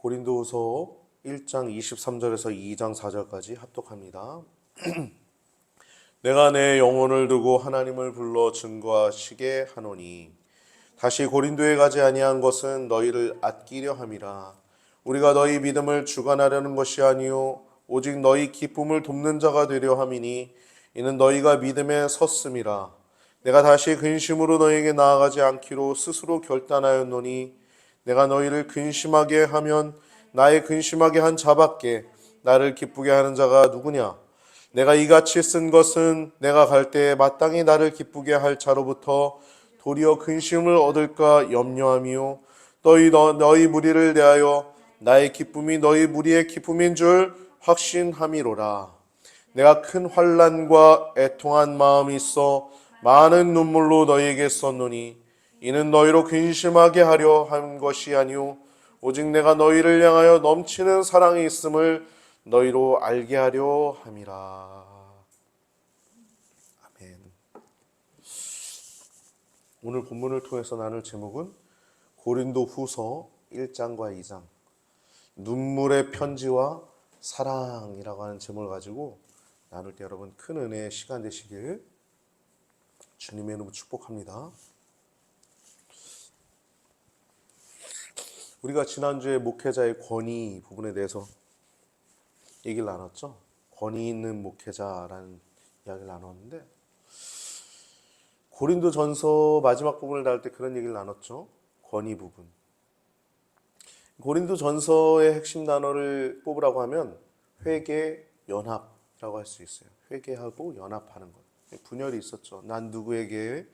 고린도후서 1장 23절에서 2장 4절까지 합독합니다. 내가 내 영혼을 두고 하나님을 불러 증거하시게 하노니 다시 고린도에 가지 아니한 것은 너희를 아끼려 함이라. 우리가 너희 믿음을 주관하려는 것이 아니요 오직 너희 기쁨을 돕는 자가 되려 함이니 이는 너희가 믿음에 섰음이라. 내가 다시 근심으로 너희에게 나아가지 않기로 스스로 결단하였노니 내가 너희를 근심하게 하면 나의 근심하게 한 자밖에 나를 기쁘게 하는 자가 누구냐? 내가 이같이 쓴 것은 내가 갈 때에 마땅히 나를 기쁘게 할 자로부터 도리어 근심을 얻을까 염려함이요 너희 무리를 대하여 나의 기쁨이 너희 무리의 기쁨인 줄 확신함이로라. 내가 큰 환난과 애통한 마음이 있어 많은 눈물로 너희에게 썼노니 이는 너희로 근심하게 하려 한 것이 아니오 오직 내가 너희를 향하여 넘치는 사랑이 있음을 너희로 알게 하려 함이라. 아멘. 오늘 본문을 통해서 나눌 제목은 고린도후서 1장과 2장 눈물의 편지와 사랑이라고 하는 제목을 가지고 나눌 때 여러분 큰 은혜의 시간 되시길 주님의 이름으로 축복합니다. 우리가 지난주에 목회자의 권위 부분에 대해서 얘기를 나눴죠. 권위 있는 목회자라는 이야기를 나눴는데 고린도전서 마지막 부분을 다룰 때 그런 얘기를 나눴죠. 권위 부분. 고린도전서의 핵심 단어를 뽑으라고 하면 회개, 연합이라고 할 수 있어요. 회개하고 연합하는 것. 분열이 있었죠. 난 누구에게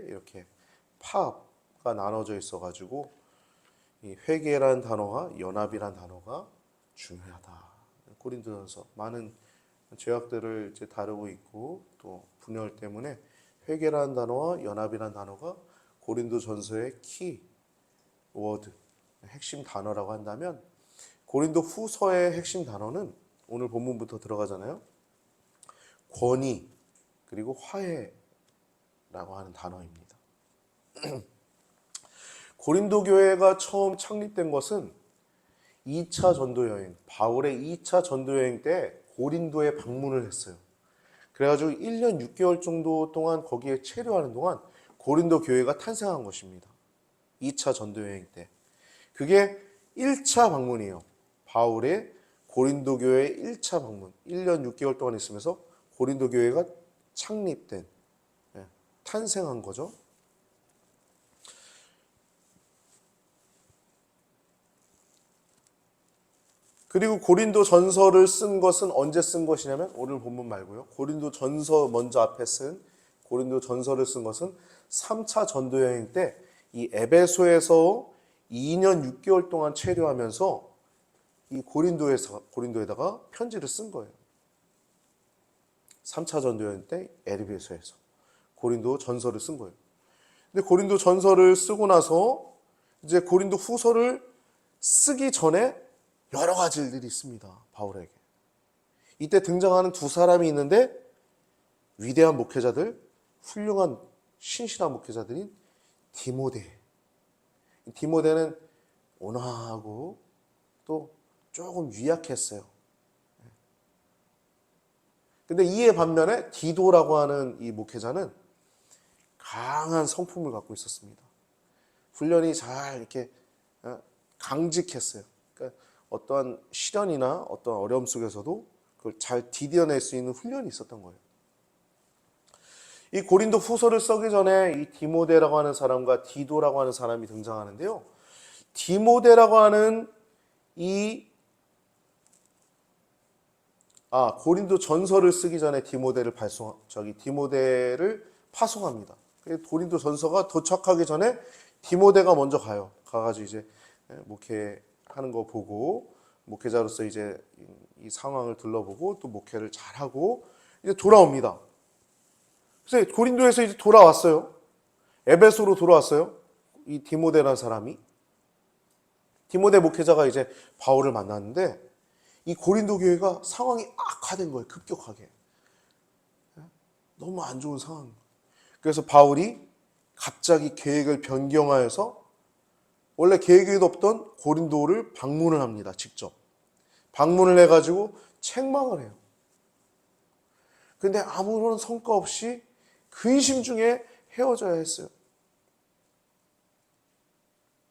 이렇게 파가 나눠져 있어가지고 이 회개라는 단어와 연합이라는 단어가 중요하다. 고린도전서 많은 죄악들을 이제 다루고 있고 또 분열 때문에 회개라는 단어와 연합이라는 단어가 고린도전서의 키 워드, 핵심 단어라고 한다면 고린도후서의 핵심 단어는 오늘 본문부터 들어가잖아요. 권위 그리고 화해라고 하는 단어입니다. 고린도 교회가 처음 창립된 것은 2차 전도 여행, 바울의 2차 전도 여행 때 고린도에 방문을 했어요. 그래가지고 1년 6개월 정도 동안 거기에 체류하는 동안 고린도 교회가 탄생한 것입니다. 2차 전도 여행 때. 그게 1차 방문이에요. 바울의 고린도 교회의 1차 방문. 1년 6개월 동안 있으면서 고린도 교회가 창립된, 탄생한 거죠. 그리고 고린도 전서를 쓴 것은 언제 쓴 것이냐면 오늘 본문 말고요. 고린도 전서 먼저 앞에 쓴 고린도 전서를 쓴 것은 3차 전도 여행 때 이 에베소에서 2년 6개월 동안 체류하면서 이 고린도에다가 편지를 쓴 거예요. 3차 전도 여행 때 에베소에서 고린도 전서를 쓴 거예요. 근데 고린도 전서를 쓰고 나서 이제 고린도 후서를 쓰기 전에 여러 가지 일들이 있습니다. 바울에게. 이때 등장하는 두 사람이 있는데 위대한 목회자들, 훌륭한 신실한 목회자들인 디모데. 디모데는 온화하고 또 조금 유약했어요. 근데 이에 반면에 디도라고 하는 이 목회자는 강한 성품을 갖고 있었습니다. 훈련이 잘 이렇게 강직했어요. 그러니까 어떠한 시련이나 어떠한 어려움 속에서도 그걸 잘 디뎌낼 수 있는 훈련이 있었던 거예요. 이 고린도 후서를 쓰기 전에 이 디모데라고 하는 사람과 디도라고 하는 사람이 등장하는데요. 디모데라고 하는 고린도 전서를 쓰기 전에 디모데를 파송합니다. 고린도 전서가 도착하기 전에 디모데가 먼저 가요. 가가지고 이제 목회하는 거 보고 목회자로서 이제 이 상황을 둘러보고 또 목회를 잘하고 이제 돌아옵니다. 그래서 고린도에서 이제 돌아왔어요. 에베소로 돌아왔어요. 이 디모데라는 사람이. 디모데 목회자가 이제 바울을 만났는데 이 고린도 교회가 상황이 악화된 거예요. 급격하게. 너무 안 좋은 상황. 그래서 바울이 갑자기 계획을 변경하여서 원래 계획에도 없던 고린도를 방문을 합니다. 직접. 방문을 해가지고 책망을 해요. 근데 아무런 성과 없이 근심 중에 헤어져야 했어요.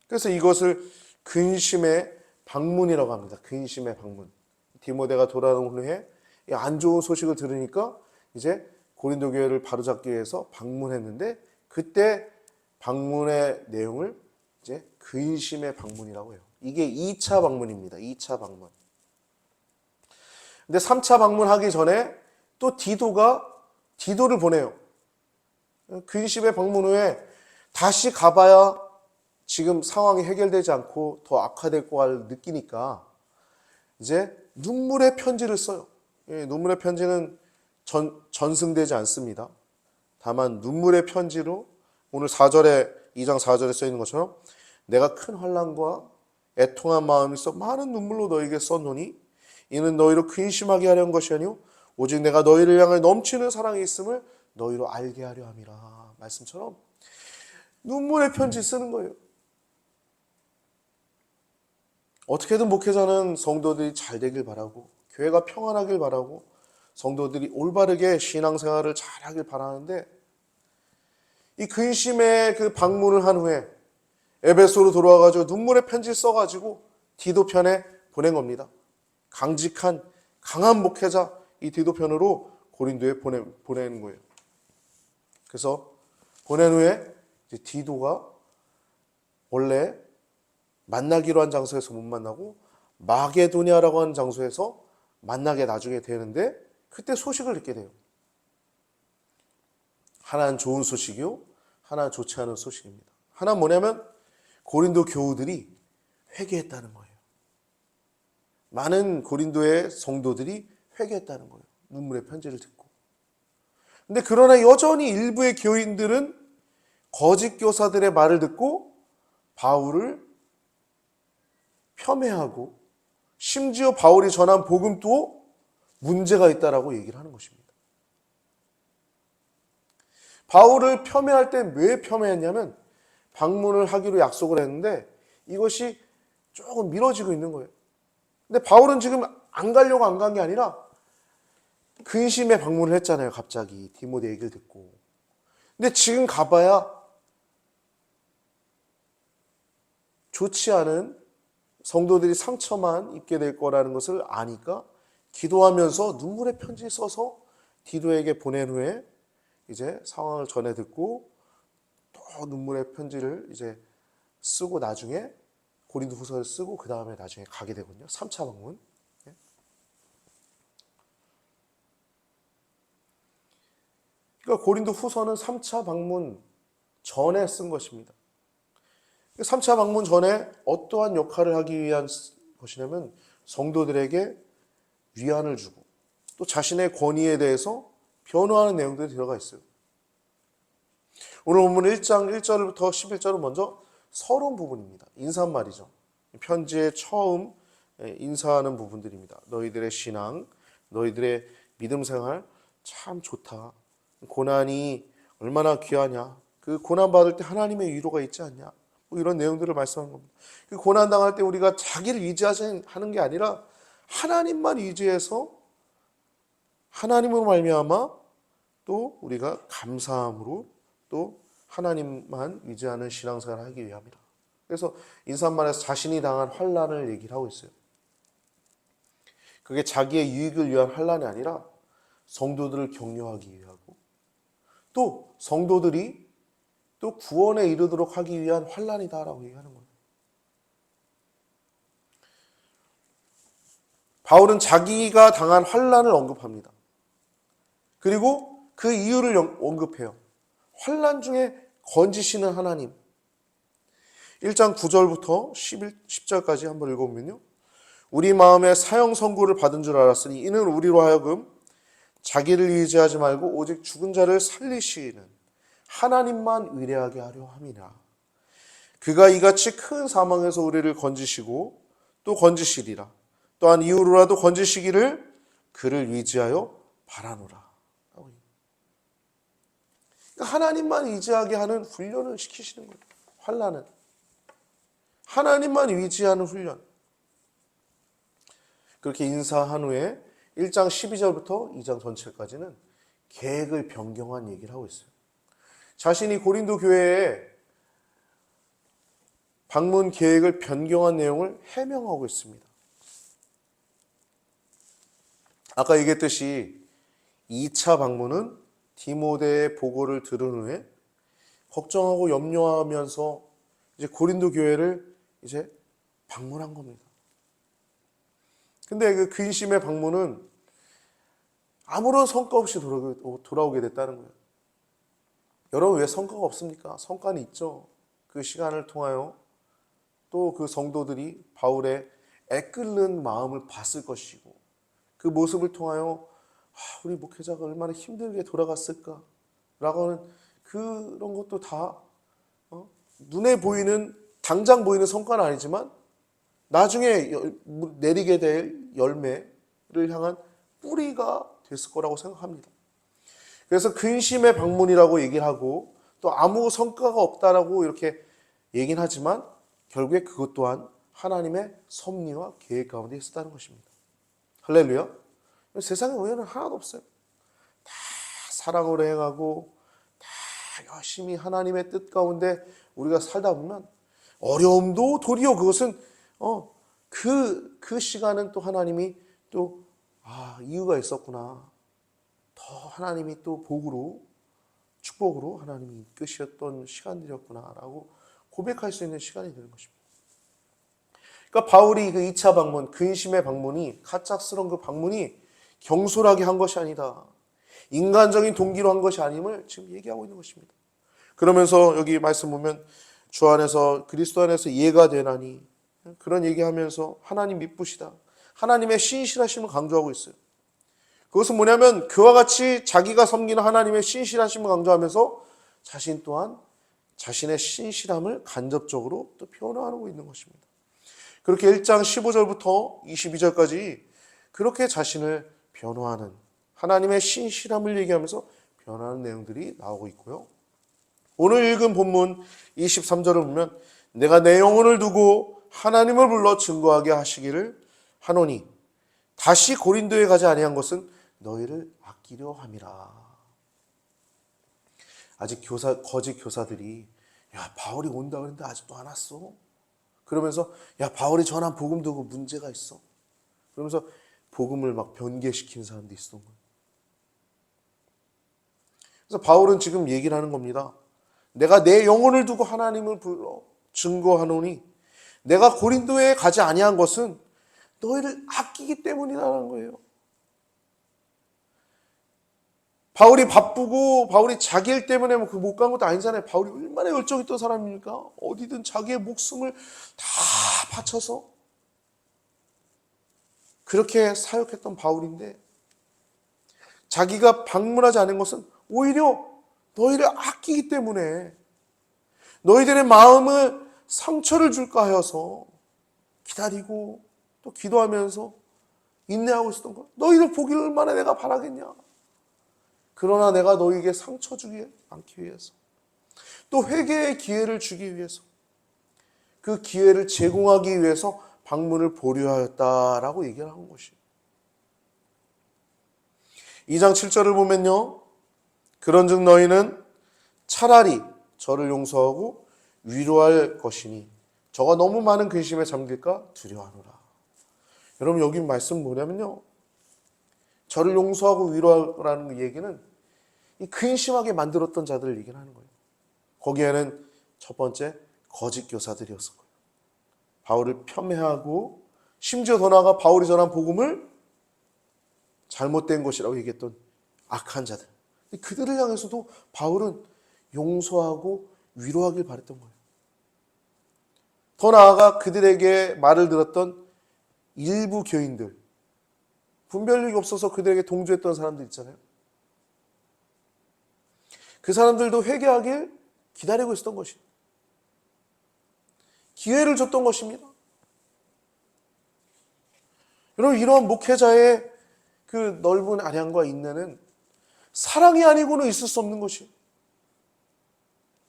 그래서 이것을 근심의 방문이라고 합니다. 근심의 방문. 디모데가 돌아온 후에 안 좋은 소식을 들으니까 이제 고린도 교회를 바로잡기 위해서 방문했는데 그때 방문의 내용을 이제 근심의 방문이라고 해요. 이게 2차 방문입니다. 2차 방문. 근데 3차 방문하기 전에 또 디도를 보내요. 근심의 방문 후에 다시 가봐야 지금 상황이 해결되지 않고 더 악화될 걸 느끼니까 이제 눈물의 편지를 써요. 눈물의 편지는 전승되지 않습니다. 다만 눈물의 편지로 오늘 2장 4절에 써 있는 것처럼 내가 큰 환난과 애통한 마음이 써 많은 눈물로 너에게 썼노니 이는 너희로 근심하게 하려는 것이 아니오 오직 내가 너희를 향해 넘치는 사랑이 있음을 너희로 알게 하려 함이라. 말씀처럼 눈물의 편지 쓰는 거예요. 어떻게든 목회자는 성도들이 잘 되길 바라고 교회가 평안하길 바라고 성도들이 올바르게 신앙생활을 잘하길 바라는데 이 근심의 그 방문을 한 후에 에베소로 돌아와가지고 눈물의 편지 써가지고 디도 편에 보낸 겁니다. 강직한 강한 목회자 이 디도 편으로 고린도에 보내는 거예요. 그래서 보낸 후에 이제 디도가 원래 만나기로 한 장소에서 못 만나고 마게도니아라고 하는 장소에서 만나게 나중에 되는데 그때 소식을 듣게 돼요. 하나는 좋은 소식이요, 하나는 좋지 않은 소식입니다. 하나는 뭐냐면 고린도 교우들이 회개했다는 거예요. 많은 고린도의 성도들이 회개했다는 거예요. 눈물의 편지를 듣고. 근데 그러나 여전히 일부의 교인들은 거짓 교사들의 말을 듣고 바울을 폄훼하고 심지어 바울이 전한 복음도 문제가 있다라고 얘기를 하는 것입니다. 바울을 폄훼할 때 왜 폄훼했냐면 방문을 하기로 약속을 했는데 이것이 조금 미뤄지고 있는 거예요. 근데 바울은 지금 안 가려고 안 간 게 아니라 근심에 방문을 했잖아요. 갑자기 디모데 얘기를 듣고. 근데 지금 가봐야 좋지 않은 성도들이 상처만 입게 될 거라는 것을 아니까 기도하면서 눈물의 편지 써서 디도에게 보낸 후에 이제 상황을 전해 듣고 또 눈물의 편지를 이제 쓰고 나중에 고린도 후서를 쓰고 그 다음에 나중에 가게 되거든요. 3차 방문. 그러니까 고린도 후서는 3차 방문 전에 쓴 것입니다. 3차 방문 전에 어떠한 역할을 하기 위한 것이냐면 성도들에게 위안을 주고 또 자신의 권위에 대해서 변호하는 내용들이 들어가 있어요. 오늘 본문 1장 1절부터 11절은 먼저 서론 부분입니다. 인사말이죠. 편지의 처음 인사하는 부분들입니다. 너희들의 신앙, 너희들의 믿음 생활 참 좋다. 고난이 얼마나 귀하냐. 그 고난 받을 때 하나님의 위로가 있지 않냐. 뭐 이런 내용들을 말씀하는 겁니다. 그 고난 당할 때 우리가 자기를 의지하는 게 아니라 하나님만 의지해서 하나님으로 말미암아 또 우리가 감사함으로 또 하나님만 의지하는 신앙생활을 하기 위함이라. 그래서 인사말에서 자신이 당한 환난을 얘기를 하고 있어요. 그게 자기의 유익을 위한 환난이 아니라 성도들을 격려하기 위하고 또 성도들이 또 구원에 이르도록 하기 위한 환난이다라고 얘기하는 거예요. 바울은 자기가 당한 환난을 언급합니다. 그리고 그 이유를 언급해요. 환난 중에 건지시는 하나님. 1장 9절부터 10절까지 한번 읽어보면요. 우리 마음에 사형 선고를 받은 줄 알았으니 이는 우리로 하여금 자기를 의지하지 말고 오직 죽은 자를 살리시는 하나님만 의뢰하게 하려 함이라. 그가 이같이 큰 사망에서 우리를 건지시고 또 건지시리라. 또한 이후로라도 건지시기를 그를 의지하여 바라노라. 하나님만 의지하게 하는 훈련을 시키시는 거예요. 환난은. 하나님만 의지하는 훈련. 그렇게 인사한 후에 1장 12절부터 2장 전체까지는 계획을 변경한 얘기를 하고 있어요. 자신이 고린도 교회에 방문 계획을 변경한 내용을 해명하고 있습니다. 아까 얘기했듯이 2차 방문은 디모데의 보고를 들은 후에 걱정하고 염려하면서 이제 고린도 교회를 이제 방문한 겁니다. 근데 그 근심의 방문은 아무런 성과 없이 돌아오게 됐다는 거예요. 여러분, 왜 성과가 없습니까? 성과는 있죠. 그 시간을 통하여 또 그 성도들이 바울의 애끓는 마음을 봤을 것이고, 그 모습을 통하여 우리 목회자가 얼마나 힘들게 돌아갔을까 라고 하는 그런 것도 다 눈에 보이는, 당장 보이는 성과는 아니지만 나중에 내리게 될 열매를 향한 뿌리가 됐을 거라고 생각합니다. 그래서 근심의 방문이라고 얘기를 하고 또 아무 성과가 없다라고 이렇게 얘기는 하지만 결국에 그것 또한 하나님의 섭리와 계획 가운데 있었다는 것입니다. 할렐루야. 세상에 오해는 하나도 없어요. 다 사랑으로 행하고 다 열심히 하나님의 뜻 가운데 우리가 살다 보면 어려움도 도리어 그것은 그 시간은 또 하나님이 또 이유가 있었구나. 더 하나님이 또 복으로, 축복으로 하나님이 이끄셨던 시간들이었구나라고 고백할 수 있는 시간이 되는 것입니다. 그러니까 바울이 그 2차 방문, 근심의 방문이, 가짝스러운 그 방문이 경솔하게 한 것이 아니다. 인간적인 동기로 한 것이 아님을 지금 얘기하고 있는 것입니다. 그러면서 여기 말씀 보면 주 안에서, 그리스도 안에서 이해가 되나니, 그런 얘기하면서 하나님 미쁘시다. 하나님의 신실하심을 강조하고 있어요. 그것은 뭐냐면 그와 같이 자기가 섬기는 하나님의 신실하심을 강조하면서 자신 또한 자신의 신실함을 간접적으로 또 표현하고 있는 것입니다. 그렇게 1장 15절부터 22절까지 그렇게 자신을 변호하는, 하나님의 신실함을 얘기하면서 변호하는 내용들이 나오고 있고요. 오늘 읽은 본문 23절을 보면 내가 내 영혼을 두고 하나님을 불러 증거하게 하시기를 하노니 다시 고린도에 가지 아니한 것은 너희를 아끼려 함이라. 아직 거짓 교사들이 바울이 온다 그랬는데 아직도 안 왔어. 그러면서 바울이 전한 복음도 그 문제가 있어. 그러면서 복음을 막 변개시키는 사람도 있었던 거예요. 그래서 바울은 지금 얘기를 하는 겁니다. 내가 내 영혼을 두고 하나님을 불러 증거하노니 내가 고린도에 가지 아니한 것은 너희를 아끼기 때문이라는 거예요. 바울이 바쁘고 바울이 자기 일 때문에 못 간 것도 아니잖아요. 바울이 얼마나 열정 있던 사람입니까? 어디든 자기의 목숨을 다 바쳐서 그렇게 사역했던 바울인데 자기가 방문하지 않은 것은 오히려 너희를 아끼기 때문에 너희들의 마음을 상처를 줄까 하여서 기다리고 또 기도하면서 인내하고 있었던 거야. 너희들 보기를 얼마나 내가 바라겠냐. 그러나 내가 너희에게 상처 주지 않기 위해서 또 회개의 기회를 주기 위해서 그 기회를 제공하기 위해서 방문을 보류하였다라고 얘기를 한 것이에요. 2장 7절을 보면요. 그런즉 너희는 차라리 저를 용서하고 위로할 것이니 저가 너무 많은 근심에 잠길까 두려워하노라. 여러분 여기 말씀 뭐냐면요. 저를 용서하고 위로하라는 얘기는 이 근심하게 만들었던 자들을 얘기를 하는 거예요. 거기에는 첫 번째 거짓 교사들이었을 거예요. 바울을 폄훼하고 심지어 더 나아가 바울이 전한 복음을 잘못된 것이라고 얘기했던 악한 자들. 그들을 향해서도 바울은 용서하고 위로하길 바랬던 거예요. 더 나아가 그들에게 말을 들었던 일부 교인들, 분별력이 없어서 그들에게 동조했던 사람들 있잖아요. 그 사람들도 회개하길 기다리고 있었던 것입니다. 기회를 줬던 것입니다. 여러분 이러한 목회자의 그 넓은 아량과 인내는 사랑이 아니고는 있을 수 없는 것이에요.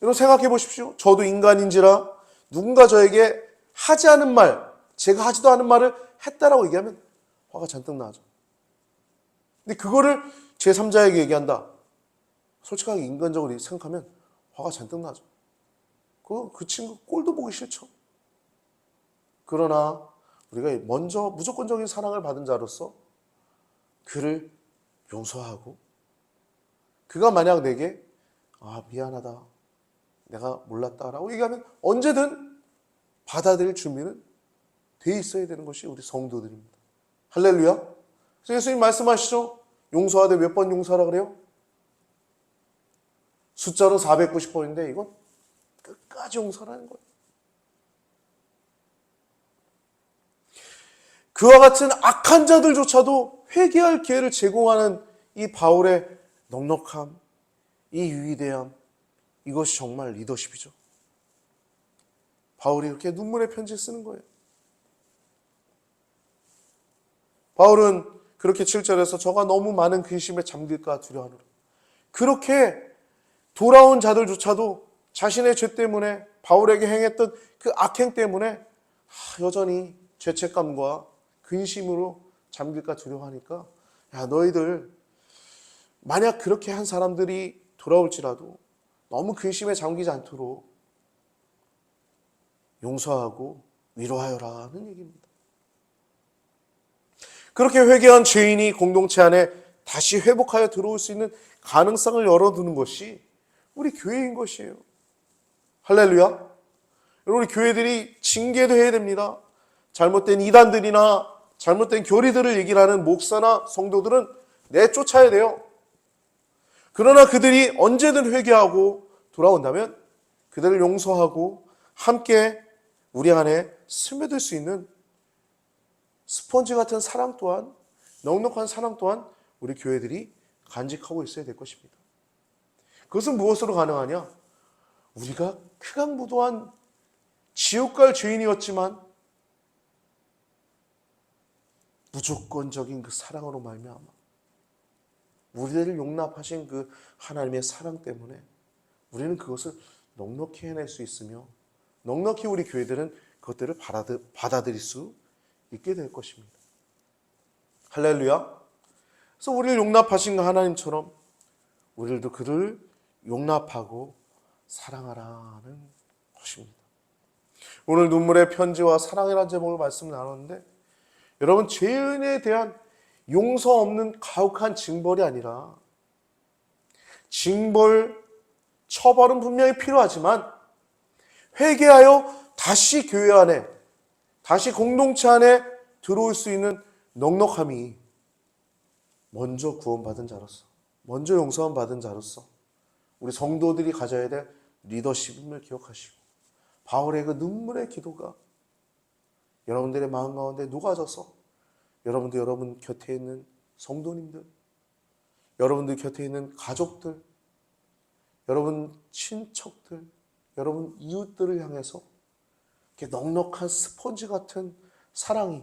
여러분 생각해 보십시오. 저도 인간인지라 누군가 저에게 하지 않은 말, 제가 하지도 않은 말을 했다라고 얘기하면 화가 잔뜩 나죠. 근데 그거를 제3자에게 얘기한다. 솔직하게 인간적으로 생각하면 화가 잔뜩 나죠. 그 친구 꼴도 보기 싫죠. 그러나 우리가 먼저 무조건적인 사랑을 받은 자로서 그를 용서하고, 그가 만약 내게 미안하다, 내가 몰랐다라고 얘기하면 언제든 받아들일 준비는 돼 있어야 되는 것이 우리 성도들입니다. 할렐루야. 그래서 예수님 말씀하시죠. 용서하되 몇 번 용서하라 그래요? 숫자로 490번인데 이건 끝까지 용서라는 거예요. 그와 같은 악한 자들조차도 회개할 기회를 제공하는 이 바울의 넉넉함, 이 위대함, 이것이 정말 리더십이죠. 바울이 이렇게 눈물의 편지를 쓰는 거예요. 바울은 그렇게 7절에서 저가 너무 많은 근심에 잠길까 두려워하노라. 그렇게 돌아온 자들조차도 자신의 죄 때문에, 바울에게 행했던 그 악행 때문에 여전히 죄책감과 근심으로 잠길까 두려워하니까, 너희들 만약 그렇게 한 사람들이 돌아올지라도 너무 근심에 잠기지 않도록 용서하고 위로하여라는 얘기입니다. 그렇게 회개한 죄인이 공동체 안에 다시 회복하여 들어올 수 있는 가능성을 열어두는 것이 우리 교회인 것이에요. 할렐루야. 여러분, 우리 교회들이 징계도 해야 됩니다. 잘못된 이단들이나 잘못된 교리들을 얘기를 하는 목사나 성도들은 내쫓아야 돼요. 그러나 그들이 언제든 회개하고 돌아온다면 그들을 용서하고 함께 우리 안에 스며들 수 있는 스펀지 같은 사랑 또한, 넉넉한 사랑 또한 우리 교회들이 간직하고 있어야 될 것입니다. 그것은 무엇으로 가능하냐? 우리가 크강무도한 지옥 갈 죄인이었지만 무조건적인 그 사랑으로 말미암아 우리를 용납하신 그 하나님의 사랑 때문에 우리는 그것을 넉넉히 해낼 수 있으며, 넉넉히 우리 교회들은 그것들을 받아들일 수 있게 될 것입니다. 할렐루야. 그래서 우리를 용납하신 그 하나님처럼 우리들도 그를 용납하고 사랑하라는 것입니다. 오늘 눈물의 편지와 사랑이라는 제목으로 말씀을 나눴는데, 여러분, 죄인에 대한 용서 없는 가혹한 징벌이 아니라, 징벌, 처벌은 분명히 필요하지만 회개하여 다시 교회 안에, 다시 공동체 안에 들어올 수 있는 넉넉함이 먼저 구원받은 자로서, 먼저 용서함 받은 자로서 우리 성도들이 가져야 될 리더십임을 기억하시고, 바울의 그 눈물의 기도가 여러분들의 마음 가운데 녹아져서 여러분도 여러분 곁에 있는 성도님들, 여러분들 곁에 있는 가족들, 여러분 친척들, 여러분 이웃들을 향해서 이렇게 넉넉한 스펀지 같은 사랑이,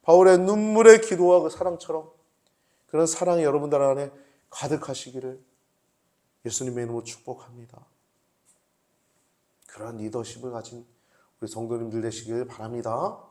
바울의 눈물의 기도와 그 사랑처럼 그런 사랑이 여러분들 안에 가득하시기를 예수님의 이름으로 축복합니다. 그러한 리더십을 가진 우리 성도님들 되시길 바랍니다.